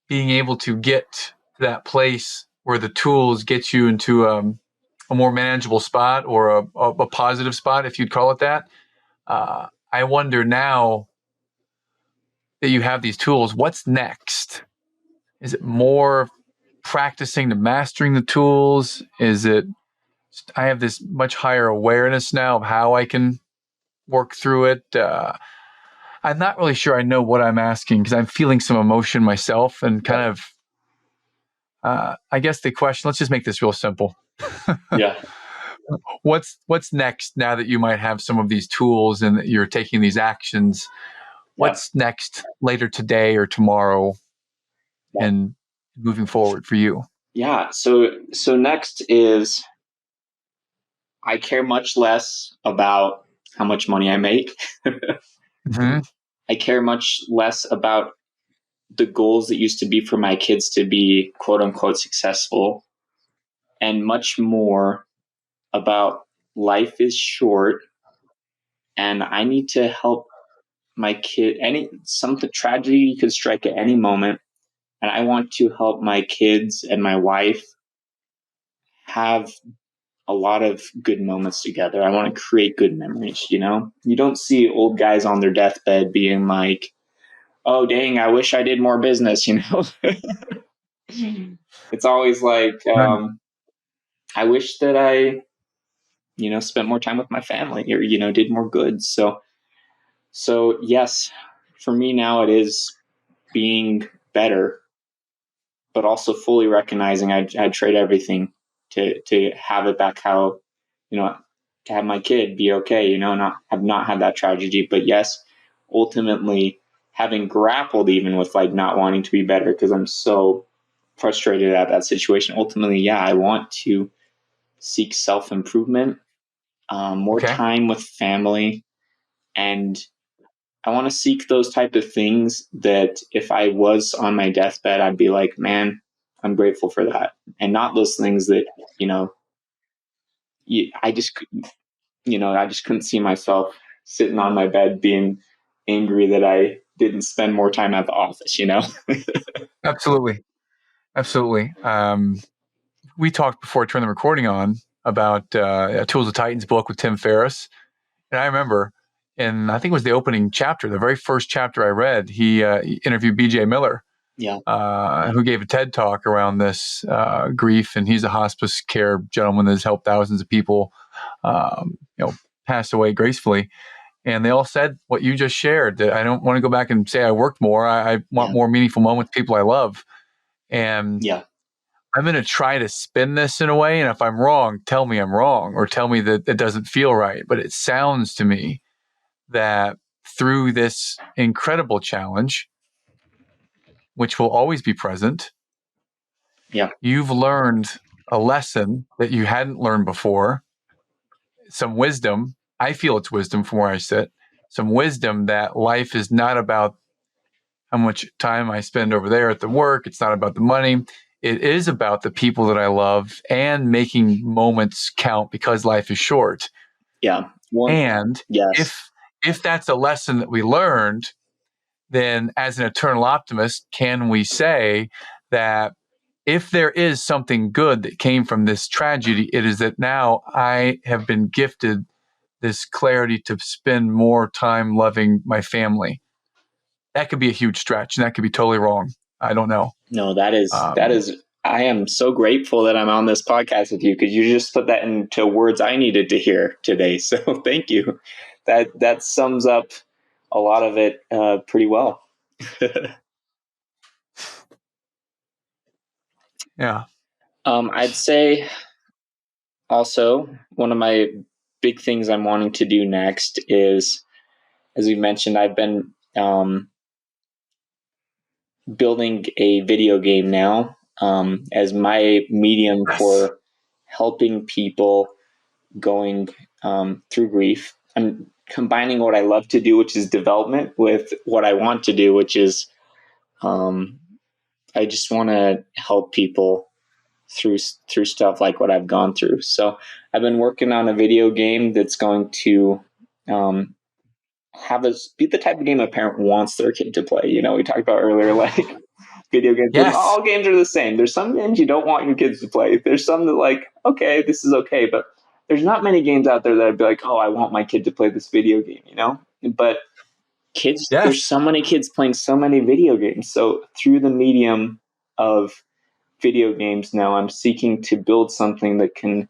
being able to get to that place where the tools get you into a more manageable spot or a positive spot, if you'd call it that, I wonder now that you have these tools, what's next? Is it more practicing to mastering the tools? Is it, I have this much higher awareness now of how I can work through it? I'm not really sure I know what I'm asking because I'm feeling some emotion myself and kind of, I guess the question, let's just make this real simple. Yeah. What's next now that you might have some of these tools and that you're taking these actions? What's next later today or tomorrow and moving forward for you? Yeah. So next is I care much less about how much money I make. Mm-hmm. I care much less about the goals that used to be for my kids to be quote unquote successful, and much more about life is short and I need to help my kid. Something tragedy could strike at any moment, and I want to help my kids and my wife have a lot of good moments together. I want to create good memories, you know? You don't see old guys on their deathbed being like, oh, dang, I wish I did more business, you know? It's always like, I wish that I, you know, spent more time with my family or, you know, did more good. So yes, for me now it is being better, but also fully recognizing I'd trade everything to have it back how, you know, to have my kid be okay, you know, not had that tragedy. But yes, ultimately having grappled even with like not wanting to be better because I'm so frustrated at that situation. Ultimately, yeah, I want to seek self-improvement, more Okay. time with family, and I want to seek those type of things that if I was on my deathbed, I'd be like, man, I'm grateful for that. And not those things that, you know, I just couldn't see myself sitting on my bed being angry that I didn't spend more time at the office, Absolutely. Absolutely. We talked before I turned the recording on about Tools of Titans book with Tim Ferriss. And I remember I think it was the opening chapter, the very first chapter I read, he interviewed BJ Miller, Yeah. Who gave a TED talk around this grief. And he's a hospice care gentleman that has helped thousands of people, pass away gracefully. And they all said what you just shared, that I don't want to go back and say I worked more. I want more meaningful moments with people I love. And I'm going to try to spin this in a way. And if I'm wrong, tell me I'm wrong, or tell me that it doesn't feel right. But it sounds to me that through this incredible challenge, which will always be present, you've learned a lesson that you hadn't learned before, some wisdom. I feel it's wisdom from where I sit, some wisdom that life is not about how much time I spend over there at the work. It's not about the money. It is about the people that I love and making moments count, because life is short. Yeah. And if that's a lesson that we learned, then as an eternal optimist, can we say that if there is something good that came from this tragedy, it is that now I have been gifted this clarity to spend more time loving my family? That could be a huge stretch, and that could be totally wrong. I don't know. No, that is, I am so grateful that I'm on this podcast with you, because you just put that into words I needed to hear today. So thank you. That sums up a lot of it pretty well. Yeah. I'd say also one of my big things I'm wanting to do next is, as we mentioned, I've been building a video game now as my medium for helping people going through grief. I'm combining what I love to do, which is development, with what I want to do, which is I just want to help people through stuff like what I've gone through. So I've been working on a video game that's going to be the type of game a parent wants their kid to play. We talked about earlier, like video games. Yes. All games are the same. There's some games you don't want your kids to play. There's some that like, okay, this is okay, but there's not many games out there that I'd be like, oh, I want my kid to play this video game, But kids, there's so many kids playing so many video games. So through the medium of video games now, I'm seeking to build something that can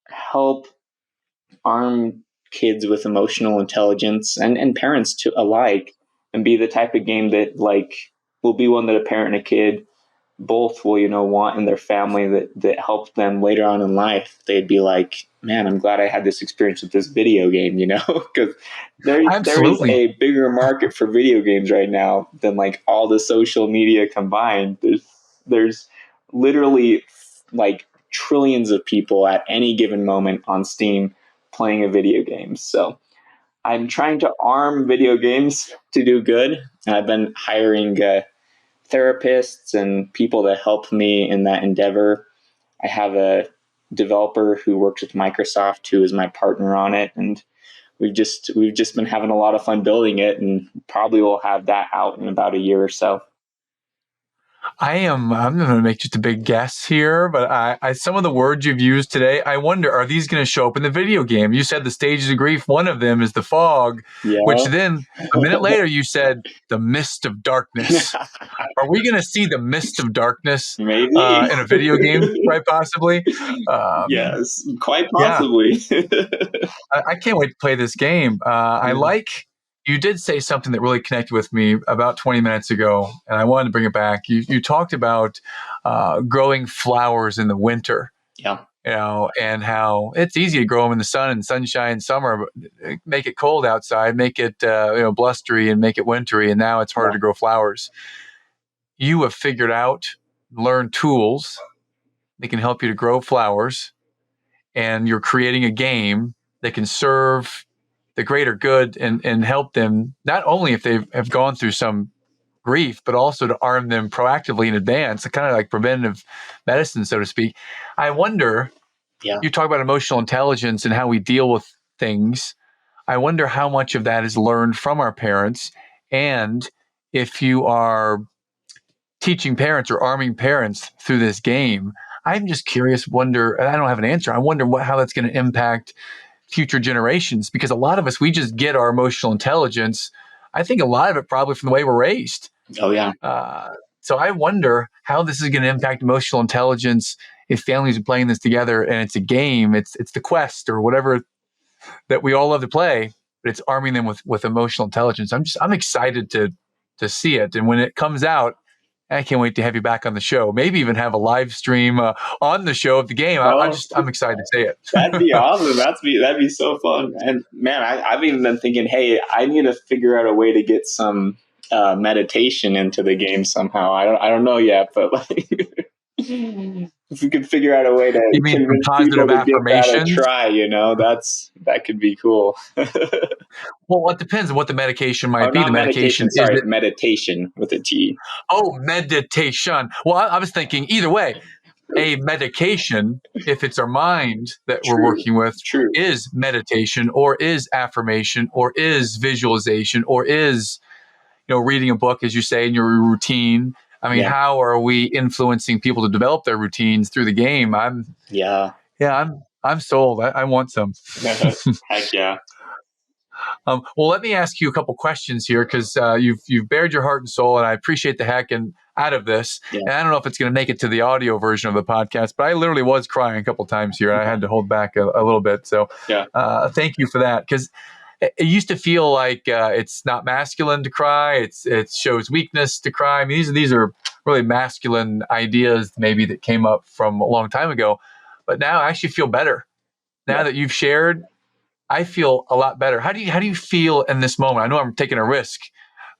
help arm kids with emotional intelligence and parents to alike, and be the type of game that like will be one that a parent and a kid both will want in their family, that helps them later on in life. They'd be like, man, I'm glad I had this experience with this video game, because there is a bigger market for video games right now than like all the social media combined. There's literally like trillions of people at any given moment on Steam playing a video game. So I'm trying to arm video games to do good. And I've been hiring therapists and people that help me in that endeavor. I have a developer who works with Microsoft who is my partner on it, and we've just been having a lot of fun building it, and probably will have that out in about a year or so. I'm going to make just a big guess here, but I some of the words you've used today, I wonder, are these going to show up in the video game? You said the stages of grief. One of them is the fog, which then a minute later you said the mist of darkness. Are we going to see the mist of darkness maybe in a video game, right? Possibly. Yes, quite possibly. Yeah. I can't wait to play this game. I like. You did say something that really connected with me about 20 minutes ago, and I wanted to bring it back. You talked about growing flowers in the winter. Yeah. And how it's easy to grow them in the sun and sunshine summer, but make it cold outside, make it blustery, and make it wintry, and now it's harder to grow flowers. You have figured out, learned tools that can help you to grow flowers, and you're creating a game that can serve the greater good and help them, not only if they have gone through some grief, but also to arm them proactively in advance, kind of like preventative medicine, so to speak. I wonder, you talk about emotional intelligence and how we deal with things. I wonder how much of that is learned from our parents. And if you are teaching parents or arming parents through this game, I'm just curious, wonder, and I don't have an answer. I wonder how that's going to impact future generations, because a lot of us, we just get our emotional intelligence. I think a lot of it probably from the way we're raised. Oh, yeah. So I wonder how this is going to impact emotional intelligence if families are playing this together and it's a game, it's the quest or whatever that we all love to play, but it's arming them with emotional intelligence. I'm excited to see it. And when it comes out, I can't wait to have you back on the show. Maybe even have a live stream on the show of the game. I'm excited to see it. That'd be awesome. That'd be so fun. And man, I've even been thinking, hey, I need to figure out a way to get some meditation into the game somehow. I don't know yet, but like, if we could figure out a way to you mean convince positive people to give that a affirmations? try, that could be cool. Well, it depends on what the medication might be. Not The medication sorry, meditation with a T. Oh, meditation. Well, I was thinking either way, a medication, if it's our mind that we're working with, is meditation or is affirmation or is visualization or is, reading a book, as you say, in your routine. I mean, how are we influencing people to develop their routines through the game? I'm sold. I want some. Heck yeah. Well, let me ask you a couple questions here, because you've bared your heart and soul, and I appreciate the heck out of this. Yeah. And I don't know if it's going to make it to the audio version of the podcast, but I literally was crying a couple times here. I had to hold back a little bit. So thank you for that, because it used to feel like it's not masculine to cry. It shows weakness to cry. I mean, these are really masculine ideas maybe that came up from a long time ago. But now I actually feel better. Now that you've shared, I feel a lot better. How do you feel in this moment? I know I'm taking a risk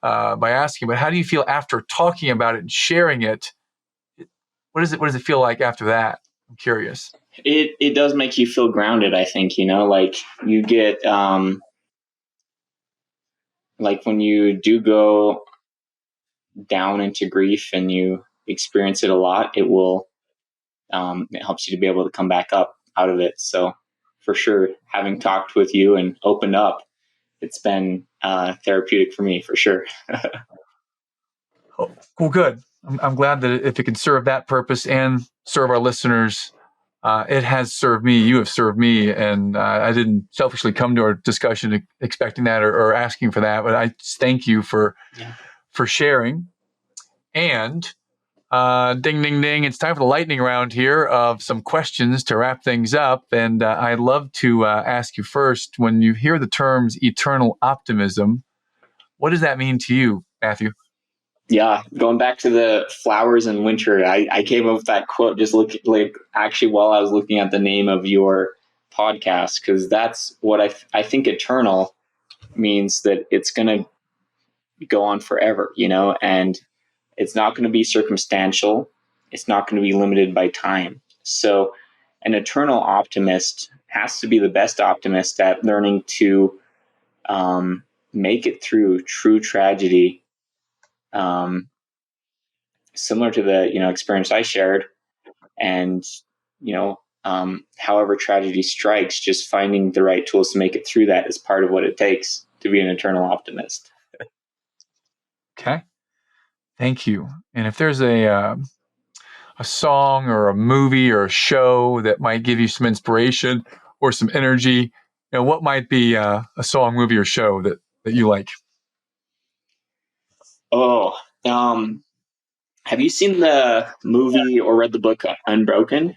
by asking, but how do you feel after talking about it and sharing it? What does it feel like after that? I'm curious. It does make you feel grounded, I think, like you get, like when you do go down into grief and you experience it a lot, it helps you to be able to come back up out of it. So for sure, having talked with you and opened up, it's been therapeutic for me, for sure. Oh, well, good. I'm glad that if it can serve that purpose and serve our listeners, it has served me. You have served me. And I didn't selfishly come to our discussion expecting that or asking for that, but I just thank you for sharing. And ding, ding, ding. It's time for the lightning round here of some questions to wrap things up. And I'd love to ask you first, when you hear the terms eternal optimism, what does that mean to you, Matthew? Yeah, going back to the flowers in winter, I came up with that quote just actually while I was looking at the name of your podcast, because that's what I think eternal means, that it's going to go on forever, and it's not going to be circumstantial. It's not going to be limited by time. So an eternal optimist has to be the best optimist at learning to make it through true tragedy, similar to the experience I shared, and however tragedy strikes, just finding the right tools to make it through that is part of what it takes to be an eternal optimist. Okay, thank you. And if there's a song or a movie or a show that might give you some inspiration or some energy, what might be a song, movie, or show that you like? Oh, have you seen the movie or read the book Unbroken?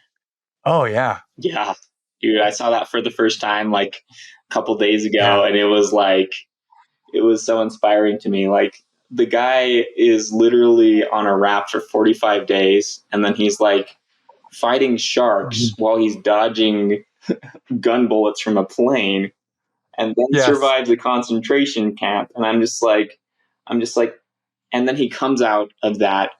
Oh, yeah. Yeah. Dude, I saw that for the first time like a couple days ago, and it was so inspiring to me. Like, the guy is literally on a raft for 45 days, and then he's like fighting sharks while he's dodging gun bullets from a plane, and then survives a concentration camp. And I'm just like, and then he comes out of that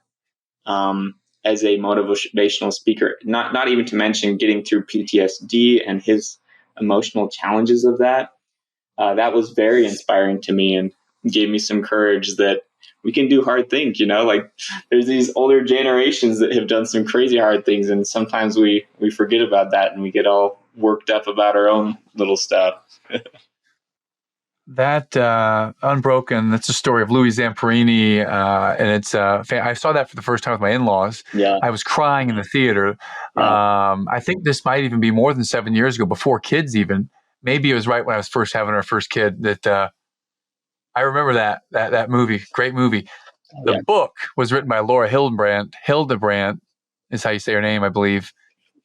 as a motivational speaker, not even to mention getting through PTSD and his emotional challenges of that. That was very inspiring to me and gave me some courage that we can do hard things, like there's these older generations that have done some crazy hard things. And sometimes we forget about that and we get all worked up about our own little stuff. That Unbroken, that's a story of Louis Zamperini, and it's I saw that for the first time with my in-laws. Yeah. I was crying in the theater. Yeah. I think this might even be more than 7 years ago, before kids even. Maybe it was right when I was first having our first kid that I remember that movie. Great movie. The Yeah. book was written by Laura Hildebrandt is how you say her name, I believe.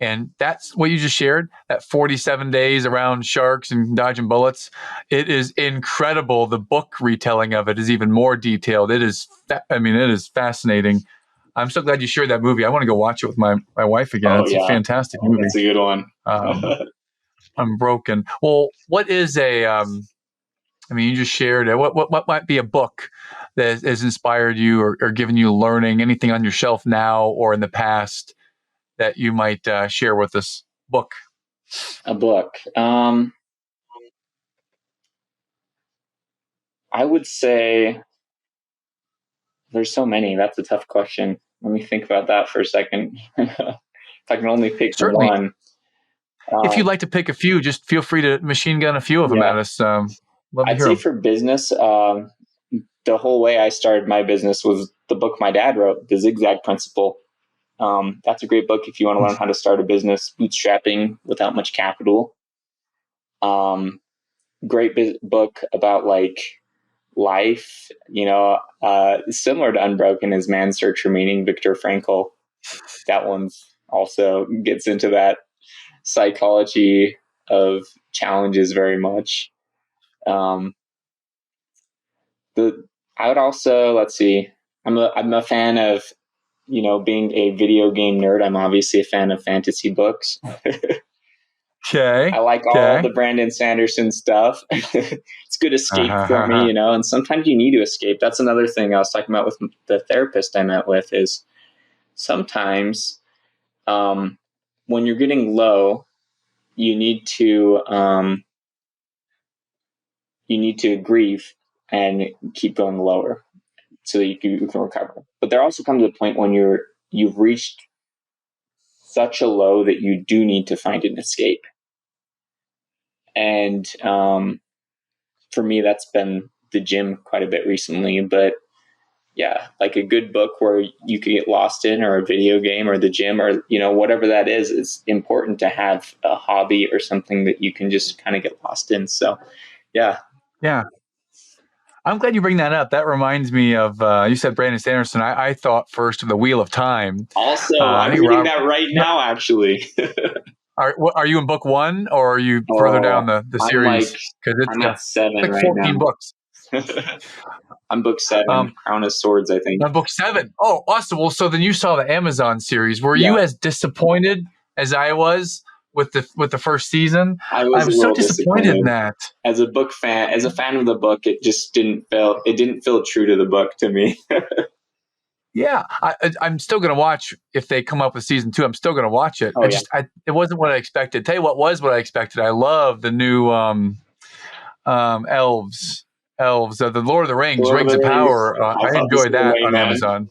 And that's what you just shared, that 47 days around sharks and dodging bullets. It is incredible. The book retelling of it is even more detailed. It is fascinating. I'm so glad you shared that movie. I want to go watch it with my wife again. Oh It's a yeah. fantastic movie. It's a good one. Unbroken. Well, what is you just shared it. What might be a book that has inspired you or given you learning, anything on your shelf now or in the past that you might share with us? Book. A book. I would say there's so many. That's a tough question. Let me think about that for a second. If I can only pick Certainly. one. If you'd like to pick a few, just feel free to machine gun a few of them at us. Love to I'd hear say them. for business, the whole way I started my business was the book my dad wrote, The Zigzag Principle. That's a great book if you want to learn how to start a business, bootstrapping without much capital. Great book about like life, similar to Unbroken is Man's Search for Meaning, Viktor Frankl. That one's also gets into that psychology of challenges very much. I would also, let's see, I'm a fan of, being a video game nerd. I'm obviously a fan of fantasy books. Okay. I like all the Brandon Sanderson stuff. It's good escape for me, and sometimes you need to escape. That's another thing I was talking about with the therapist I met with is sometimes when you're getting low, you need to grieve and keep going lower so that you can recover. But there also comes a point when you've reached such a low that you do need to find an escape. And for me, that's been the gym quite a bit recently. But yeah, like a good book where you could get lost in, or a video game, or the gym, or whatever that is. It's important to have a hobby or something that you can just kind of get lost in. So yeah. I'm glad you bring that up. That reminds me of you said Brandon Sanderson. I thought first of The Wheel of Time. Also, I'm reading that right now, actually. Are you in book one, or are you further down the series? I'm at 7 like right 14 now. books. I'm book 7, Crown of Swords, I think. On book 7. Oh, awesome. Well, so then you saw the Amazon series. Were you as disappointed as I was with the first season? I was so disappointed in that. As a book fan, as a fan of the book, it just didn't feel true to the book to me. Yeah, I'm still going to watch if they come up with season 2. I'm still going to watch it. Oh, it wasn't what I expected. Tell you what was what I expected. I love the new elves of the Lord of the Rings, Rings of Power. I enjoyed that on Amazon.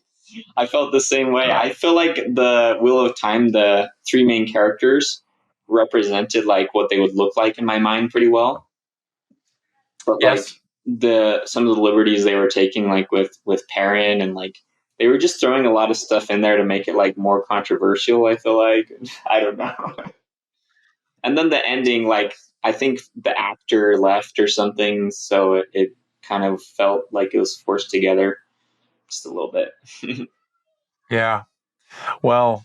I felt the same way. Yeah. I feel like the Wheel of Time, the 3 main characters represented like what they would look like in my mind pretty well. But like some of the liberties they were taking, like with Perrin, and like they were just throwing a lot of stuff in there to make it like more controversial. I feel like, I don't know. And then the ending, like I think the actor left or something, so it kind of felt like it was forced together just a little bit. Yeah. Well,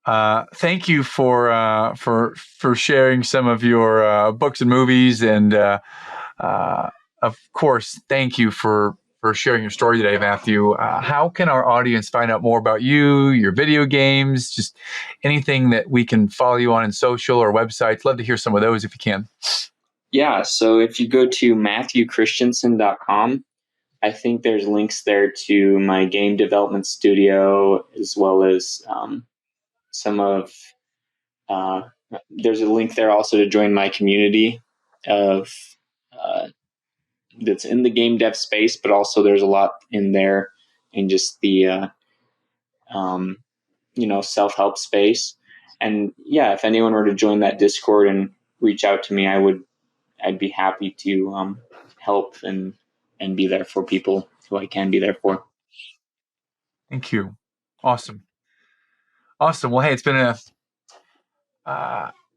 thank you for sharing some of your books and movies, and of course, thank you for sharing your story today, Matthew. How can our audience find out more about you, your video games, just anything that we can follow you on in social or websites? Love to hear some of those if you can. Yeah, so if you go to MatthewChristensen.com, I think there's links there to my game development studio, as well as some of there's a link there also to join my community of that's in the game dev space, but also there's a lot in there in just the self-help space. And yeah, if anyone were to join that Discord and reach out to me, I'd be happy to help and be there for people who I can be there for. Thank you. Awesome. Well, hey,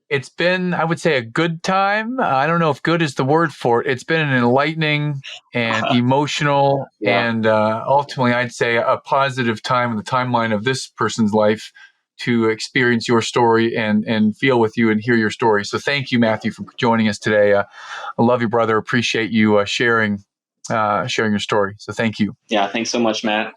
it's been, I would say, a good time. I don't know if good is the word for it. It's been an enlightening and emotional and ultimately, I'd say, a positive time in the timeline of this person's life to experience your story and feel with you and hear your story. So thank you, Matthew, for joining us today. I love you, brother. Appreciate you sharing your story. So thank you. Yeah, thanks so much, Matt.